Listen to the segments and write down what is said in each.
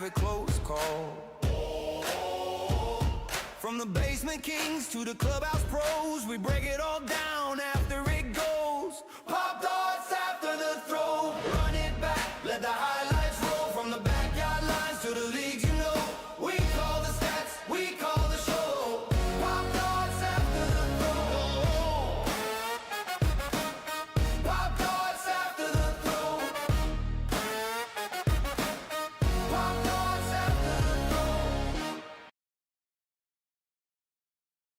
it close call. From the basement kings to the clubhouse pros, we break it all down after it goes. Pop darts after the throw, run it back, let the highlights roll. From the backyard lines to the leagues, you know, we call the stats, we call the show. Pop darts after the throw, pop darts after the throw, pop darts after the throw.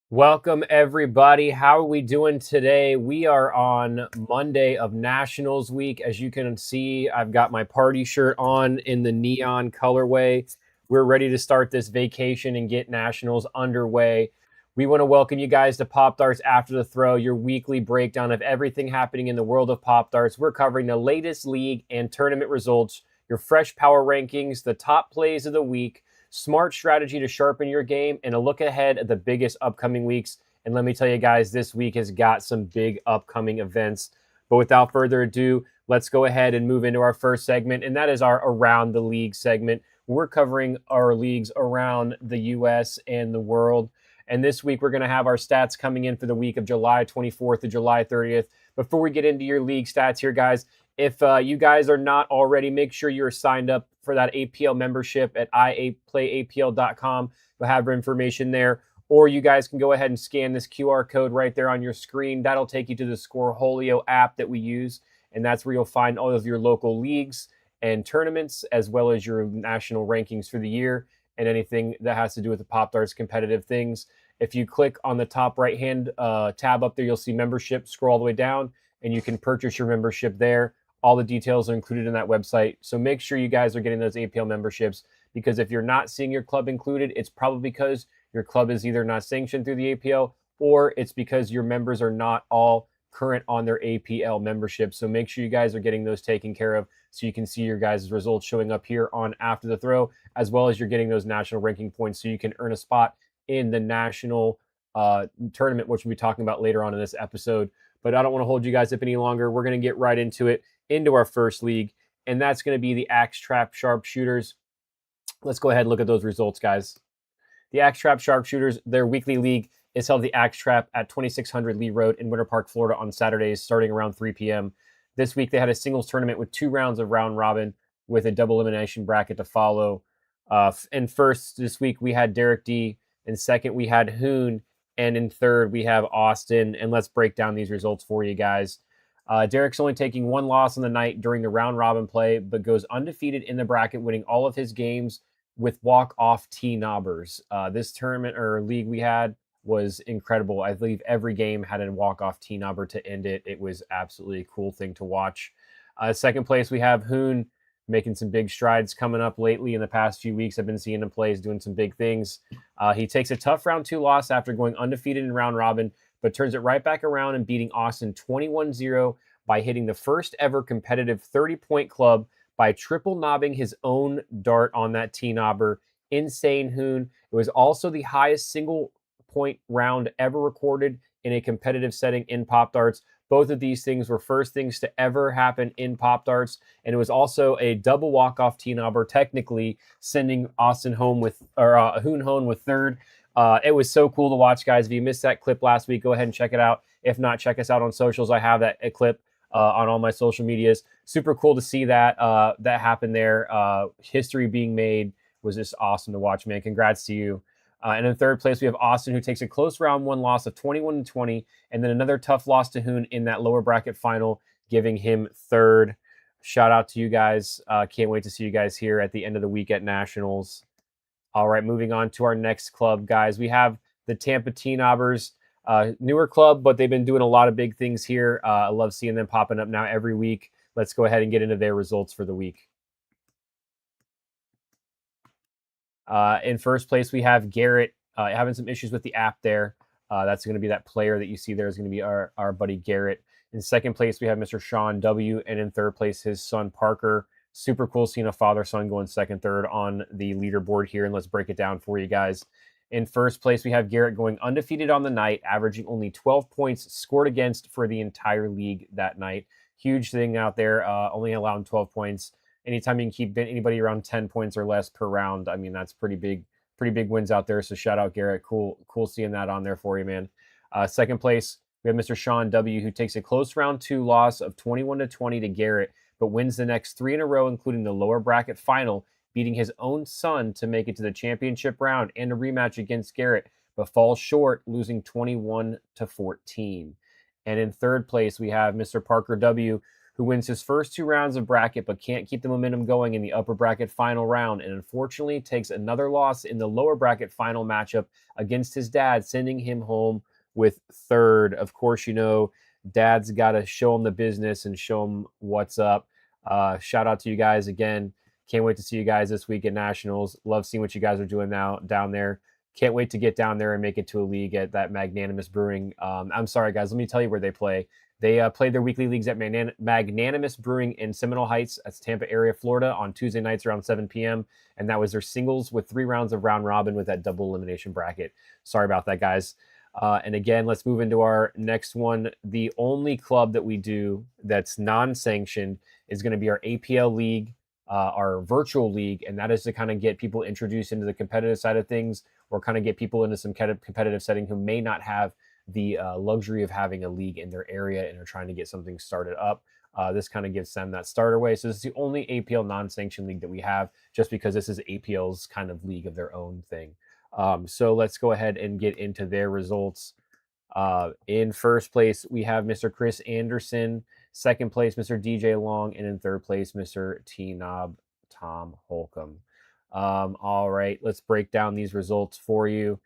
Welcome, everybody. How are we doing today? We are on Monday of Nationals Week. As you can see, I've got my party shirt on in the neon colorway. We're ready to start this vacation and get Nationals underway. We want to welcome you guys to Pop Darts After the Throw, your weekly breakdown of everything happening in the world of Pop Darts. We're covering the latest league and tournament results, your fresh power rankings, the top plays of the week, smart strategy to sharpen your game, and a look ahead at the biggest upcoming weeks. And let me tell you guys, this week has got some big upcoming events. But without further ado, let's go ahead and move into our first segment, and that is our Around the League segment. We're covering our leagues around the U.S. and the world. And this week, we're going to have our stats coming in for the week of July 24th to July 30th. Before we get into your league stats here, guys, if you guys are not already, make sure you're signed up for that APL membership at iaplayapl.com. We'll have information there. Or you guys can go ahead and scan this QR code right there on your screen. That'll take you to the Scoreholio app that we use. And that's where you'll find all of your local leagues and tournaments, as well as your national rankings for the year and anything that has to do with the Pop Darts competitive things. If you click on the top right-hand tab up there, you'll see membership. Scroll all the way down, and you can purchase your membership there. All the details are included in that website. So make sure you guys are getting those APL memberships, because if you're not seeing your club included, it's probably because your club is either not sanctioned through the APL, or it's because your members are not all current on their APL membership. So make sure you guys are getting those taken care of so you can see your guys' results showing up here on After the Throw, as well as you're getting those national ranking points so you can earn a spot in the national tournament, which we'll be talking about later on in this episode. But I don't want to hold you guys up any longer. We're going to get right into it, into our first league, and that's going to be the Axe Trap Sharpshooters. Let's go ahead and look at those results, guys. The Axe Trap Sharpshooters, their weekly league is held at the Axe Trap at 2600 Lee Road in Winter Park, Florida on Saturdays starting around 3 p.m. This week they had a singles tournament with 2 rounds of round robin with a double elimination bracket to follow. And first this week we had Derek D. In second we had Hoon. And in third we have Austin. And let's break down these results for you guys. Derek's only taking 1 loss on the night during the round robin play, but goes undefeated in the bracket, winning all of his games with walk-off T-knobbers. This tournament or league we had was incredible. I believe every game had a walk-off T-knobber to end it. It was absolutely a cool thing to watch. Second place, we have Hoon, making some big strides coming up lately in the past few weeks. I've been seeing him play. He's doing some big things. He takes a tough round 2 loss after going undefeated in round robin, but turns it right back around and beating Austin 21-0 by hitting the first ever competitive 30-point club by triple knobbing his own dart on that T-knobber. Insane, Hoon. It was also the highest single point round ever recorded in a competitive setting in Pop Darts. Both of these things were first things to ever happen in Pop Darts, and it was also a double walk-off T-knobber, technically sending Austin home with, or Hoon home with third. It was so cool to watch, guys. If you missed that clip last week, go ahead and check it out. If not, check us out on socials. I have that clip on all my social medias. Super cool to see that that happen there. History being made was just awesome to watch, man. Congrats to you. And in third place, we have Austin, who takes a close round 1 loss of 21-20, and then another tough loss to Hoon in that lower bracket final, giving him third. Shout out to you guys. Can't wait to see you guys here at the end of the week at Nationals. All right, moving on to our next club, guys. We have the Tampa T-knobbers. Newer club, but they've been doing a lot of big things here. I love seeing them popping up now every week. Let's go ahead and get into their results for the week. In first place, we have Garrett having some issues with the app there. That's going to be that player that you see there is going to be our buddy Garrett. In second place, we have Mr. Sean W. And in third place, his son Parker. Super cool seeing a father-son going second, third on the leaderboard here. And let's break it down for you guys. In first place, we have Garrett going undefeated on the night, averaging only 12 points scored against for the entire league that night. Huge thing out there, only allowing 12 points. anytime you can keep anybody around 10 points or less per round, I mean, that's pretty big wins out there. So shout out Garrett. Cool seeing that on there for you, man. Second place, we have Mr. Sean W., who takes a close round 2 loss of 21-20 to Garrett, but wins the next 3 in a row, including the lower bracket final, beating his own son to make it to the championship round and a rematch against Garrett, but falls short, losing 21-14. And in third place, we have Mr. Parker W., who wins his first 2 rounds of bracket but can't keep the momentum going in the upper bracket final round, and unfortunately takes another loss in the lower bracket final matchup against his dad, sending him home with third. Of course, dad's got to show him the business and show him what's up. Shout out to you guys again. Can't wait to see you guys this week at Nationals. Love seeing what you guys are doing now down there. Can't wait to get down there and make it to a league at that Magnanimous Brewing. I'm sorry, guys. Let me tell you where they play. They play their weekly leagues at Magnanimous Brewing in Seminole Heights. That's Tampa area, Florida, on Tuesday nights around 7 p.m. And that was their singles with 3 rounds of round robin with that double elimination bracket. Sorry about that, guys. And again, let's move into our next one. The only club that we do that's non-sanctioned is going to be our APL league, our virtual league, and that is to kind of get people introduced into the competitive side of things, or kind of get people into some competitive setting who may not have the luxury of having a league in their area and are trying to get something started up. This kind of gives them that starter way. So this is the only APL non-sanctioned league that we have, just because this is APL's kind of league of their own thing. So let's go ahead and get into their results. In first place, we have Mr. Chris Anderson. Second place, Mr. DJ Long. And in third place, Mr. T-Knob Tom Holcomb. All right, let's break down these results for you.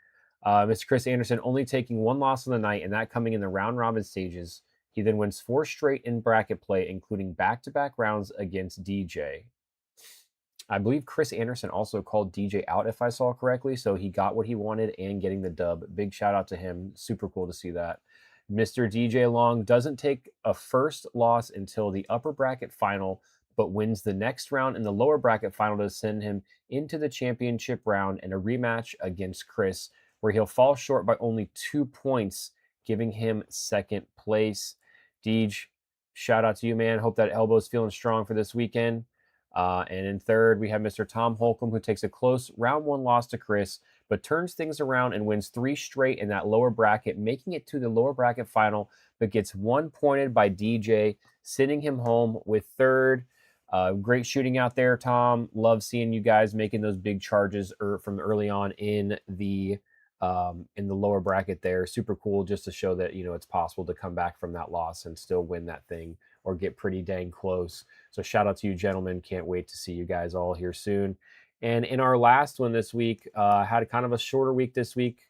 Mr. Chris Anderson only taking 1 loss on the night, and that coming in the round robin stages. He then wins 4 straight in bracket play, including back-to-back rounds against DJ. I believe Chris Anderson also called DJ out, if I saw correctly, so he got what he wanted and getting the dub. Big shout out to him. Super cool to see that. Mr. DJ Long doesn't take a first loss until the upper bracket final, but wins the next round in the lower bracket final to send him into the championship round and a rematch against Chris, where he'll fall short by only 2 points, giving him second place. Deej, shout out to you, man. Hope that elbow's feeling strong for this weekend. And in third, we have Mr. Tom Holcomb, who takes a close round 1 loss to Chris, but turns things around and wins 3 straight in that lower bracket, making it to the lower bracket final, but gets 1 pointed by DJ, sending him home with third. Great shooting out there, Tom. Love seeing you guys making those big charges from early on in the lower bracket there. Super cool, just to show that, it's possible to come back from that loss and still win that thing or get pretty dang close. So shout out to you, gentlemen. Can't wait to see you guys all here soon. And in our last one this week, had a kind of a shorter week this week.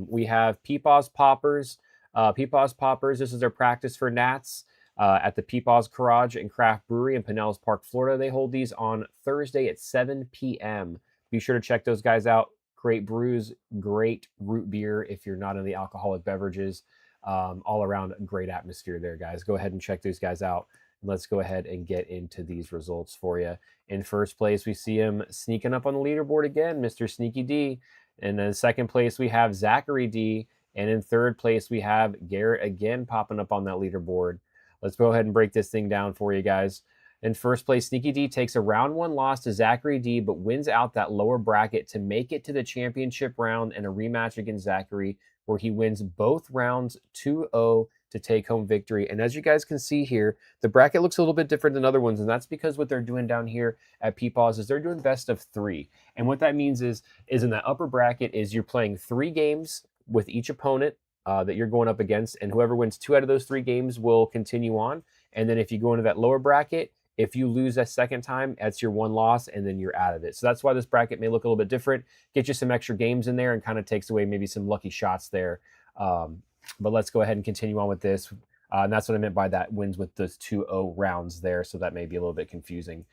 We have Peepaw's Poppers. Peepaw's Poppers, this is their practice for Nats at the Peepaw's Garage and Craft Brewery in Pinellas Park, Florida. They hold these on Thursday at 7 p.m. Be sure to check those guys out. Great brews, great root beer if you're not in the alcoholic beverages. All around great atmosphere there, guys. Go ahead and check these guys out. Let's go ahead and get into these results for you. In first place, we see him sneaking up on the leaderboard again, Mr. Sneaky D. And in second place, we have Zachary D. And in third place, we have Garrett again popping up on that leaderboard. Let's go ahead and break this thing down for you guys. In first place, Sneaky D takes a round 1 loss to Zachary D, but wins out that lower bracket to make it to the championship round and a rematch against Zachary, where he wins both rounds 2-0 to take home victory. And as you guys can see here, the bracket looks a little bit different than other ones, and that's because what they're doing down here at Peepaw's is they're doing best of 3. And what that means is in that upper bracket is you're playing 3 games with each opponent that you're going up against, and whoever wins 2 out of those 3 games will continue on. And then if you go into that lower bracket, if you lose a second time, that's your 1 loss, and then you're out of it. So that's why this bracket may look a little bit different. Get you some extra games in there and kind of takes away maybe some lucky shots there. But let's go ahead and continue on with this. And that's what I meant by that, wins with those 2-0 rounds there. So that may be a little bit confusing.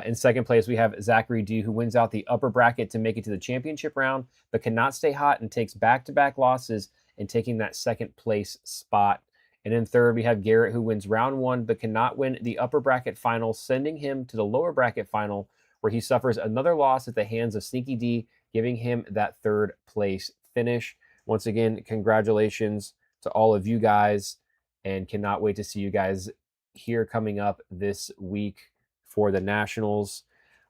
In second place, we have Zachary D, who wins out the upper bracket to make it to the championship round, but cannot stay hot and takes back-to-back losses and taking that second place spot. And in third, we have Garrett, who wins round 1, but cannot win the upper bracket final, sending him to the lower bracket final, where he suffers another loss at the hands of Sneaky D, giving him that third place finish. Once again, congratulations to all of you guys, and cannot wait to see you guys here coming up this week for the Nationals.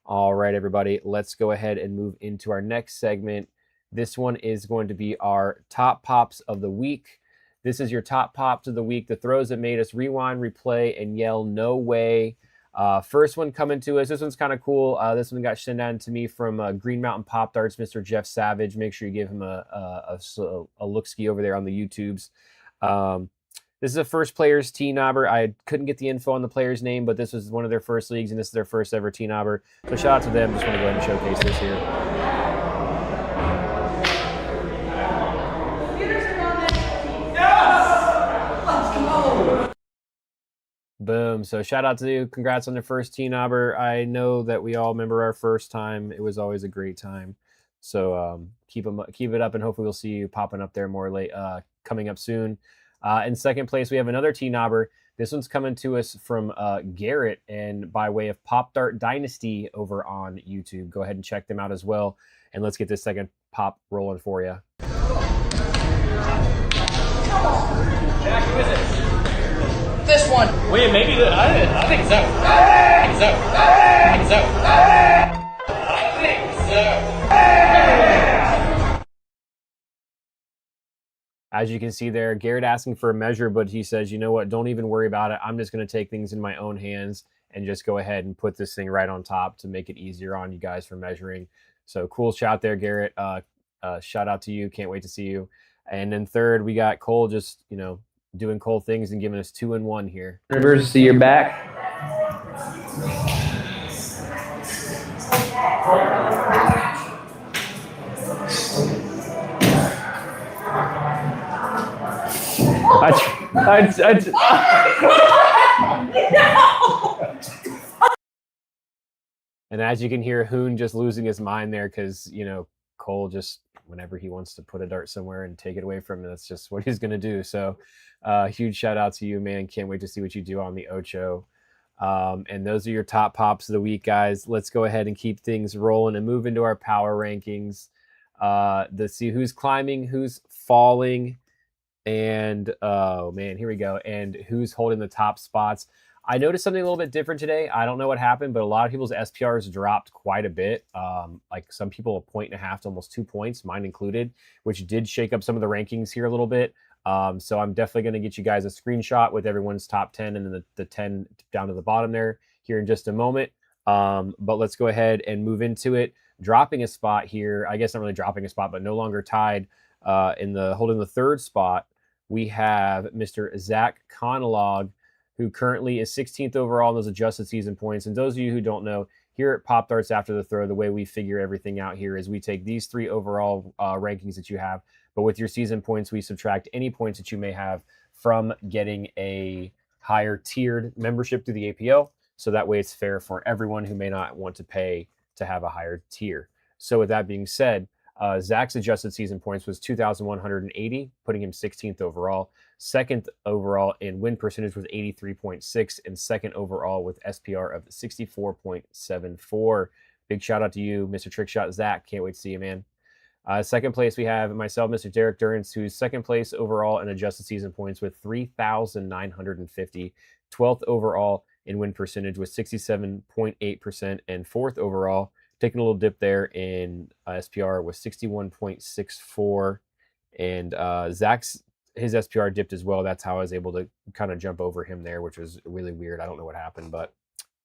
All right, everybody, let's go ahead and move into our next segment. This one is going to be our top pops of the week. This is your top pops of the week, the throws that made us rewind, replay, and yell, "No way." First one coming to us. This one's kind of cool. This one got sent down to me from Green Mountain Popdarts, Mr. Jeff Savage. Make sure you give him a look-ski over there on the YouTubes. This is a first player's T-Knobber. I couldn't get the info on the player's name, but this was one of their first leagues, and this is their first ever T-Knobber. So shout out to them. Just want to go ahead and showcase this here. Boom. So shout out to you. Congrats on your first T-Knobber. I know that we all remember our first time. It was always a great time. So keep it up, and hopefully we'll see you popping up there more late, coming up soon. In second place, we have another T-Knobber. This one's coming to us from Garrett, and by way of Popdart Dynasty over on YouTube. Go ahead and check them out as well. And let's get this second pop rolling for you. Jack, who is it? This one. Wait, maybe I think it's out. I think it's out. I think it's out. I think so. As you can see there, Garrett asking for a measure, but he says, you know what, don't even worry about it. I'm just going to take things in my own hands and just go ahead and put this thing right on top to make it easier on you guys for measuring. So cool shout there, Garrett. Shout out to you. Can't wait to see you. And then third, we got Cole just, doing Cole things and giving us 2-1 here. Rivers, see your back. And as you can hear, Hoon just losing his mind there because, Cole just, whenever he wants to put a dart somewhere and take it away from him, that's just what he's going to do. So huge shout out to you, man. Can't wait to see what you do on the Ocho. And those are your top pops of the week, guys. Let's go ahead and keep things rolling and move into our power rankings. Let's see who's climbing, who's falling, and oh man, here we go. And who's holding the top spots. I noticed something a little bit different today. I don't know what happened, but a lot of people's SPRs dropped quite a bit. Like some people 1.5 to almost 2 points, mine included, which did shake up some of the rankings here a little bit. So I'm definitely going to get you guys a screenshot with everyone's top 10 and then the 10 down to the bottom there here in just a moment. But let's go ahead and move into it. Dropping a spot here, I guess not really dropping a spot, but no longer tied holding the third spot. We have Mr. Zach Conalog, who currently is 16th overall in those adjusted season points. And those of you who don't know, here at Pop Darts After the Throw, the way we figure everything out here is we take these 3 overall rankings that you have, but with your season points, we subtract any points that you may have from getting a higher tiered membership through the APL. So that way it's fair for everyone who may not want to pay to have a higher tier. So with that being said, Zach's adjusted season points was 2,180, putting him 16th overall. Second overall in win percentage was 83.6, and second overall with SPR of 64.74. Big shout out to you, Mr. Trickshot Zach. Can't wait to see you, man. Second place, we have myself, Mr. Derek Durrance, who's second place overall in adjusted season points with 3,950. 12th overall in win percentage with 67.8%, and fourth overall, taking a little dip there in SPR with 61.64. And his SPR dipped as well. That's how I was able to kind of jump over him there, which was really weird. I don't know what happened, but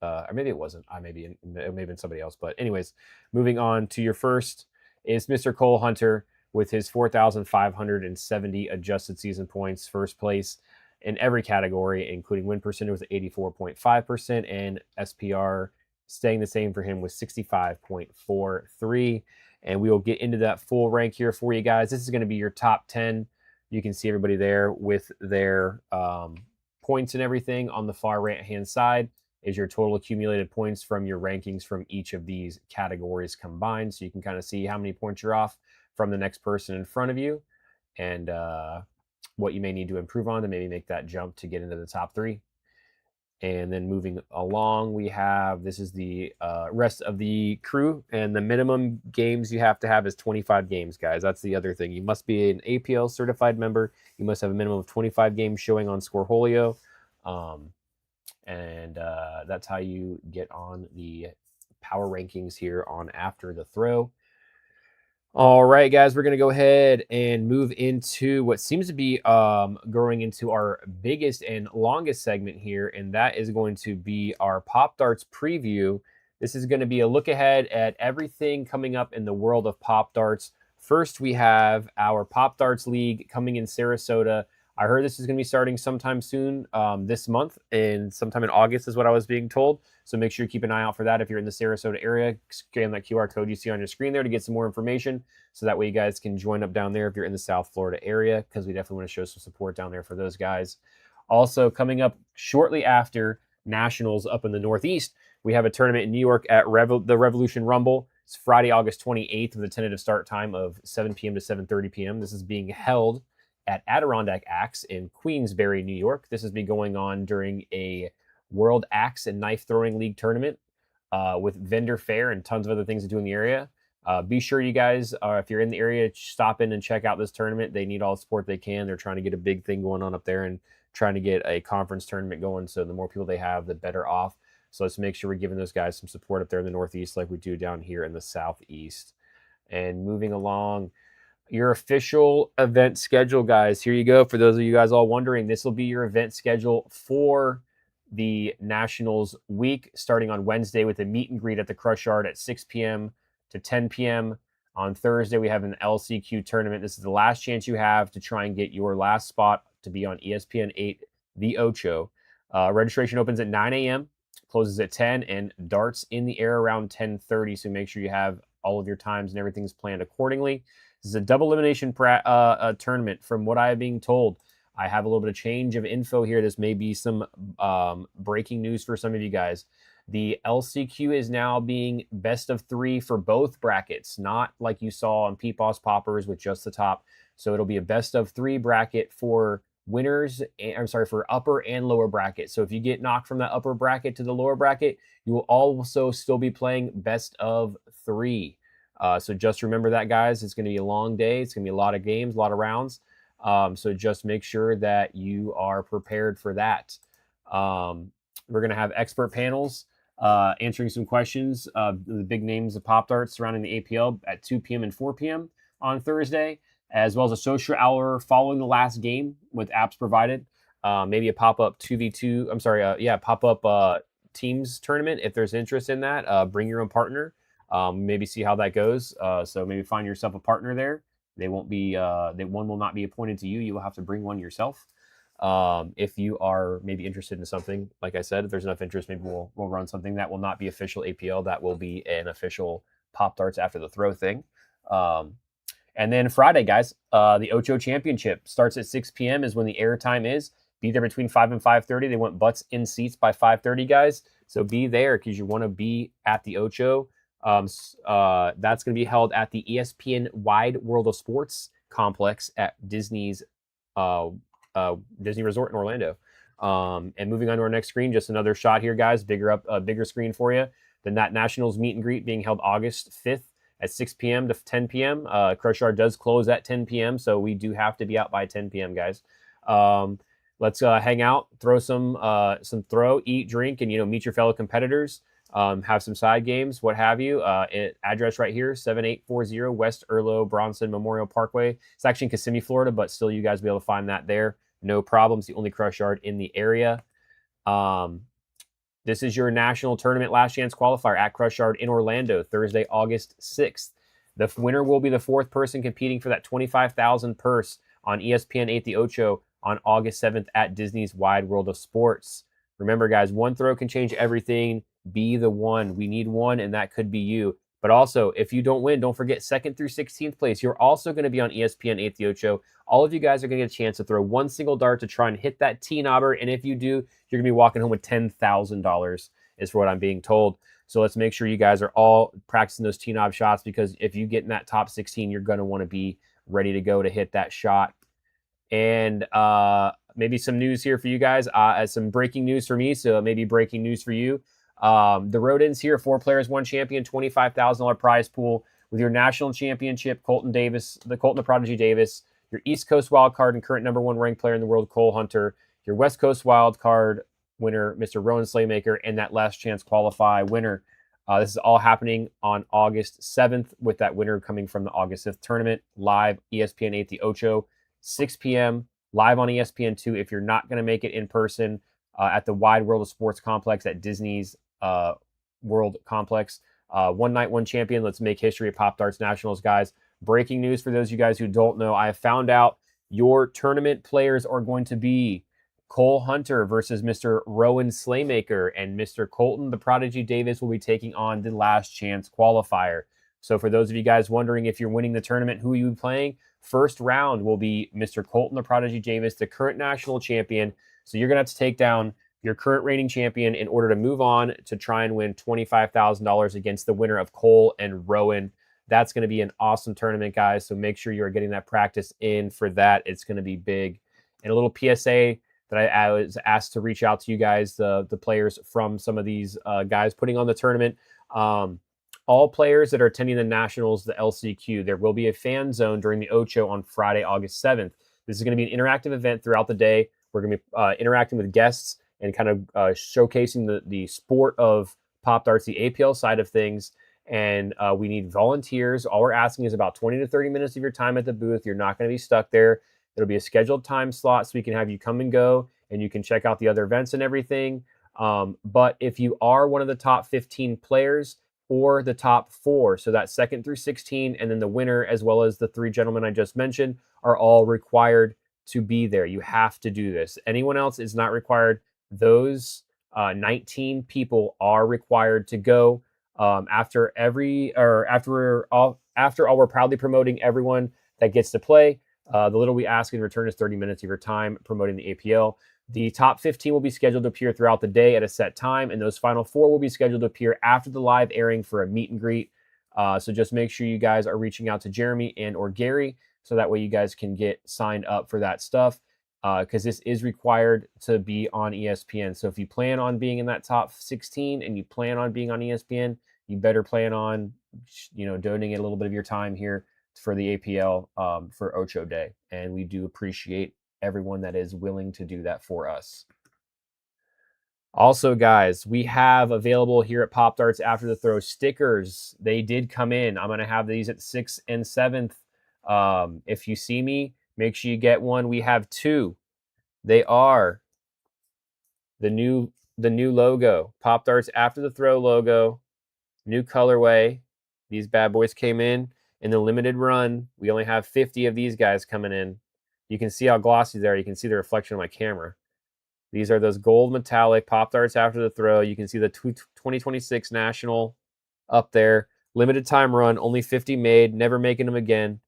or maybe it wasn't. It may have been somebody else. But anyways, moving on to your first is Mr. Cole Hunter with his 4,570 adjusted season points. First place in every category, including win percentage with 84.5%, and SPR staying the same for him with 65.43. And we will get into that full rank here for you guys. This is going to be your top 10. You can see everybody there with their points and everything. On the far right-hand side is your total accumulated points from your rankings from each of these categories combined. So you can kind of see how many points you're off from the next person in front of you and what you may need to improve on to maybe make that jump to get into the top 3. And then moving along, we have, this is the rest of the crew, and the minimum games you have to have is 25 games, guys. That's the other thing. You must be an APL certified member. You must have a minimum of 25 games showing on Scoreholio. And that's how you get on the power rankings here on After the Throw. All right, guys, we're going to go ahead and move into what seems to be growing into our biggest and longest segment here, and that is going to be our Pop Darts preview. This is going to be a look ahead at everything coming up in the world of Pop Darts. First, we have our Pop Darts League coming in Sarasota. I heard this is going to be starting sometime soon this month, and sometime in August is what I was being told. So make sure you keep an eye out for that. If you're in the Sarasota area, scan that QR code you see on your screen there to get some more information. So that way you guys can join up down there if you're in the South Florida area, because we definitely want to show some support down there for those guys. Also, coming up shortly after Nationals up in the Northeast, we have a tournament in New York at the Revolution Rumble. It's Friday, August 28th with a tentative start time of 7 p.m. to 7:30 p.m. This is being held at Adirondack Axe in Queensbury, New York. This has been going on during a World Axe and Knife Throwing League tournament with vendor fair and tons of other things to do in the area. Be sure you guys, if you're in the area, stop in and check out this tournament. They need all the support they can. They're trying to get a big thing going on up there and trying to get a conference tournament going. So the more people they have, the better off. So let's make sure we're giving those guys some support up there in the Northeast like we do down here in the Southeast. And moving along, your official event schedule, guys. Here you go. For those of you guys all wondering, this will be your event schedule for the Nationals week, starting on Wednesday with a meet and greet at the Crush Yard at 6 p.m. to 10 p.m. On Thursday, we have an LCQ tournament. This is the last chance you have to try and get your last spot to be on ESPN 8, The Ocho. Registration opens at 9 a.m., closes at 10, and darts in the air around 10:30. So make sure you have all of your times and everything's planned accordingly. This is a double elimination tournament from what I am being told. I have a little bit of change of info here. This may be some breaking news for some of you guys. The LCQ is now being best of 3 for both brackets, not like you saw on Peepaws Poppers with just the top. So it'll be a best of 3 bracket for winners, for upper and lower bracket. So if you get knocked from that upper bracket to the lower bracket, you will also still be playing best of 3. So just remember that, guys. It's going to be a long day. It's going to be a lot of games, a lot of rounds. So just make sure that you are prepared for that. We're going to have expert panels answering some questions, the big names of Pop Darts surrounding the APL at 2 p.m. and 4 p.m. on Thursday, as well as a social hour following the last game with apps provided. Maybe a pop-up 2v2, pop-up teams tournament if there's interest in that. Bring your own partner. Maybe see how that goes. So maybe find yourself a partner there. They won't be, one will not be appointed to you. You will have to bring one yourself. If you are maybe interested in something, like I said, if there's enough interest, maybe we'll run something that will not be official APL. That will be an official Pop Darts After the Throw thing. And then Friday, guys, the Ocho Championship starts at 6 p.m. is when the air time is. Be there between 5 and 5:30. They want butts in seats by 5:30, guys. So be there because you want to be at the Ocho. That's going to be held at the ESPN Wide World of Sports complex at Disney's Disney Resort in Orlando. And moving on to our next screen, just another shot here, guys. Bigger screen for you. The Nationals meet and greet being held August 5th at 6 p.m. to 10 p.m. Crush Yard does close at 10 p.m., so we do have to be out by 10 p.m., guys. Let's hang out, throw some eat, drink, and meet your fellow competitors. Have some side games, what have you. Address right here, 7840 West Erlo Bronson Memorial Parkway. It's actually in Kissimmee, Florida, but still you guys will be able to find that there. No problems. The only Crush Yard in the area. This is your national tournament last chance qualifier at Crush Yard in Orlando, Thursday, August 6th. The winner will be the 4th person competing for that $25,000 purse on ESPN 8 The Ocho on August 7th at Disney's Wide World of Sports. Remember, guys, one throw can change everything. Be the one. We need one, and that could be you. But also, if you don't win, don't forget 2nd through 16th place. You're also going to be on ESPN 8 The Ocho. All of you guys are going to get a chance to throw one single dart to try and hit that T-knobber. And if you do, you're going to be walking home with $10,000 is what I'm being told. So let's make sure you guys are all practicing those T-knob shots, because if you get in that top 16, you're going to want to be ready to go to hit that shot. And maybe some news here for you guys. Some breaking news for me, so maybe breaking news for you. The road ends here. 4 players, 1 champion, $25,000 prize pool with your national championship, Colton the Prodigy Davis, your East Coast wild card and current #1 ranked player in the world, Cole Hunter, your West Coast wild card, winner, Mr. Rowan Slaymaker, and that last chance qualify winner. This is all happening on August 7th, with that winner coming from the August 5th tournament, live ESPN 8 The Ocho, 6 p.m., live on ESPN 2 if you're not going to make it in person at the Wide World of Sports Complex at Disney's World Complex. One night, one champion. Let's make history at Pop Darts Nationals, guys. Breaking news for those of you guys who don't know, I have found out your tournament players are going to be Cole Hunter versus Mr. Rowan Slaymaker, and Mr. Colton the Prodigy Davis will be taking on the last chance qualifier. So for those of you guys wondering if you're winning the tournament, who are you playing? First round will be Mr. Colton the Prodigy Davis, the current national champion. So you're going to have to take down your current reigning champion in order to move on to try and win $25,000 against the winner of Cole and Rowan. That's going to be an awesome tournament, guys. So make sure you're getting that practice in for that. It's going to be big. And a little PSA that I was asked to reach out to you guys, the players from some of these guys putting on the tournament. All players that are attending the Nationals, the LCQ, there will be a fan zone during the Ocho on Friday, August 7th. This is going to be an interactive event throughout the day. We're going to be interacting with guests and kind of showcasing the sport of Pop Darts, the APL side of things. And we need volunteers. All we're asking is about 20 to 30 minutes of your time at the booth. You're not going to be stuck there. It'll be a scheduled time slot so we can have you come and go, and you can check out the other events and everything. But if you are one of the top 15 players or the top 4, so that 2nd through 16, and then the winner, as well as the 3 gentlemen I just mentioned, are all required to be there. You have to do this. Anyone else is not required. Those 19 people are required to go. After all, we're proudly promoting everyone that gets to play. The little we ask in return is 30 minutes of your time promoting the APL. The top 15 will be scheduled to appear throughout the day at a set time, and those final 4 will be scheduled to appear after the live airing for a meet and greet. So just make sure you guys are reaching out to Jeremy and or Gary, so that way you guys can get signed up for that stuff, because this is required to be on ESPN. So if you plan on being in that top 16 and you plan on being on ESPN, you better plan on, donating a little bit of your time here for the APL for Ocho Day. And we do appreciate everyone that is willing to do that for us. Also, guys, we have available here at Pop Darts After the Throw stickers. They did come in. I'm going to have these at 6th and 7th. If you see me, make sure you get one. We have 2. They are the new logo, Pop Darts After the Throw logo, new colorway. These bad boys came in the limited run. We only have 50 of these guys coming in. You can see how glossy they are. You can see the reflection of my camera. These are those gold metallic Pop Darts After the Throw. You can see the 2026 National up there. Limited time run, only 50 made, never making them again.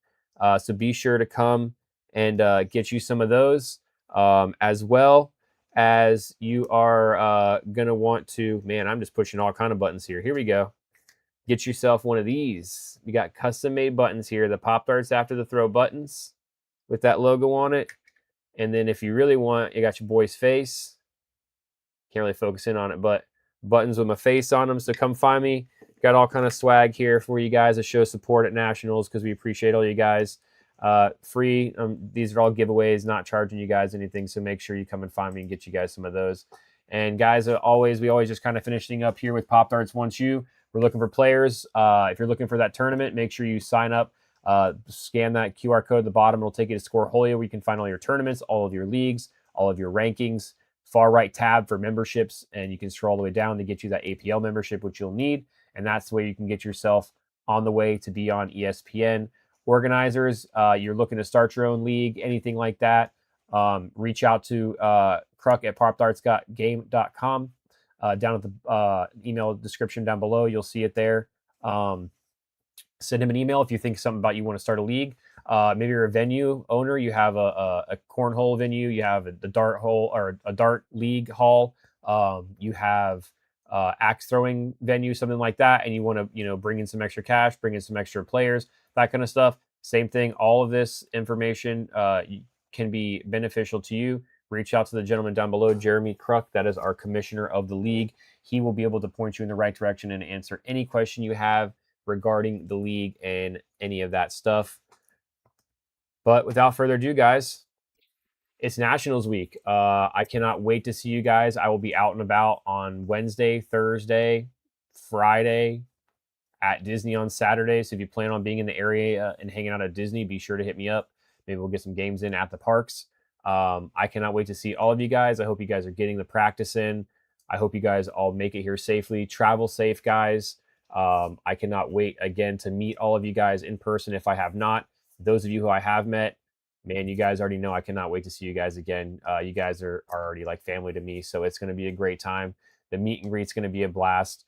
So be sure to come and get you some of those, as well as you are going to want to, man, I'm just pushing all kind of buttons here. Here we go. Get yourself one of these. We got custom made buttons here, the Pop Darts After the Throw buttons with that logo on it. And then if you really want, you got your boy's face. Can't really focus in on it, but buttons with my face on them. So come find me. Got all kind of swag here for you guys to show support at Nationals, because we appreciate all you guys. Free. These are all giveaways, not charging you guys anything. So make sure you come and find me and get you guys some of those. And guys, we always just kind of finishing up here with Pop Darts Wants You. We're looking for players. If you're looking for that tournament, make sure you sign up. Scan that QR code at the bottom. It'll take you to Scoreholio, where you can find all your tournaments, all of your leagues, all of your rankings. Far right tab for memberships, and you can scroll all the way down to get you that APL membership, which you'll need. And that's the way you can get yourself on the way to be on ESPN. Organizers, you're looking to start your own league, anything like that, reach out to Kruk at popdartsgame.com. Down at the email description down below, you'll see it there. Send him an email if you think something about you want to start a league. Maybe you're a venue owner, you have a cornhole venue, you have the dart hole or a dart league hall, you have axe throwing venue, something like that, and you want to bring in some extra cash, bring in some extra players, that kind of stuff. Same thing. All of this information can be beneficial to you. Reach out to the gentleman down below, Jeremy Kruk. That is our commissioner of the league. He will be able to point you in the right direction and answer any question you have regarding the league and any of that stuff. But without further ado, guys, it's Nationals week. I cannot wait to see you guys. I will be out and about on Wednesday, Thursday, Friday, at Disney on Saturday. So if you plan on being in the area and hanging out at Disney, be sure to hit me up. Maybe we'll get some games in at the parks. I cannot wait to see all of you guys. I hope you guys are getting the practice in. I hope you guys all make it here safely. Travel safe, guys. I cannot wait again to meet all of you guys in person if I have not. Those of you who I have met, man, you guys already know I cannot wait to see you guys again. You guys are already like family to me, so it's going to be a great time. The meet and greet's going to be a blast.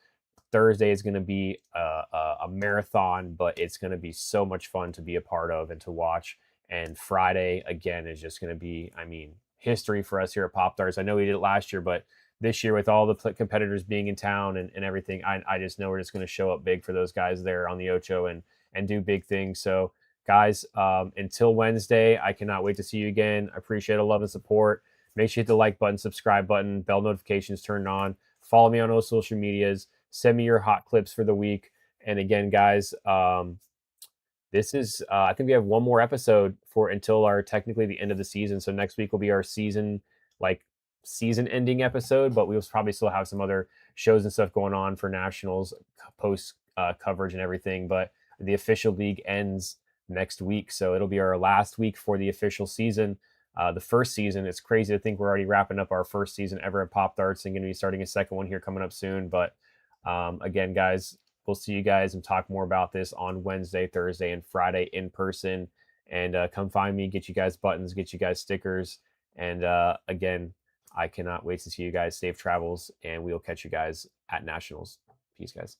Thursday is going to be a marathon, but it's going to be so much fun to be a part of and to watch. And Friday, again, is just going to be, I mean, history for us here at Popdarts. I know we did it last year, but this year with all the competitors being in town and everything, I just know we're just going to show up big for those guys there on the Ocho and do big things. So, guys, until Wednesday, I cannot wait to see you again. I appreciate the love and support. Make sure you hit the like button, subscribe button, bell notifications turned on. Follow me on all social medias. Send me your hot clips for the week. And again, guys, this is I think we have one more episode for until our technically the end of the season. So next week will be our season ending episode, but we'll probably still have some other shows and stuff going on for Nationals post coverage and everything. But the official league ends next week, so it'll be our last week for the official season. The first season, it's crazy to think we're already wrapping up our first season ever at Popdarts and going to be starting a second one here coming up soon. But again, guys, we'll see you guys and talk more about this on Wednesday, Thursday, and Friday in person. And come find me, get you guys buttons, get you guys stickers. And again, I cannot wait to see you guys. Safe travels, and we'll catch you guys at Nationals. Peace, guys.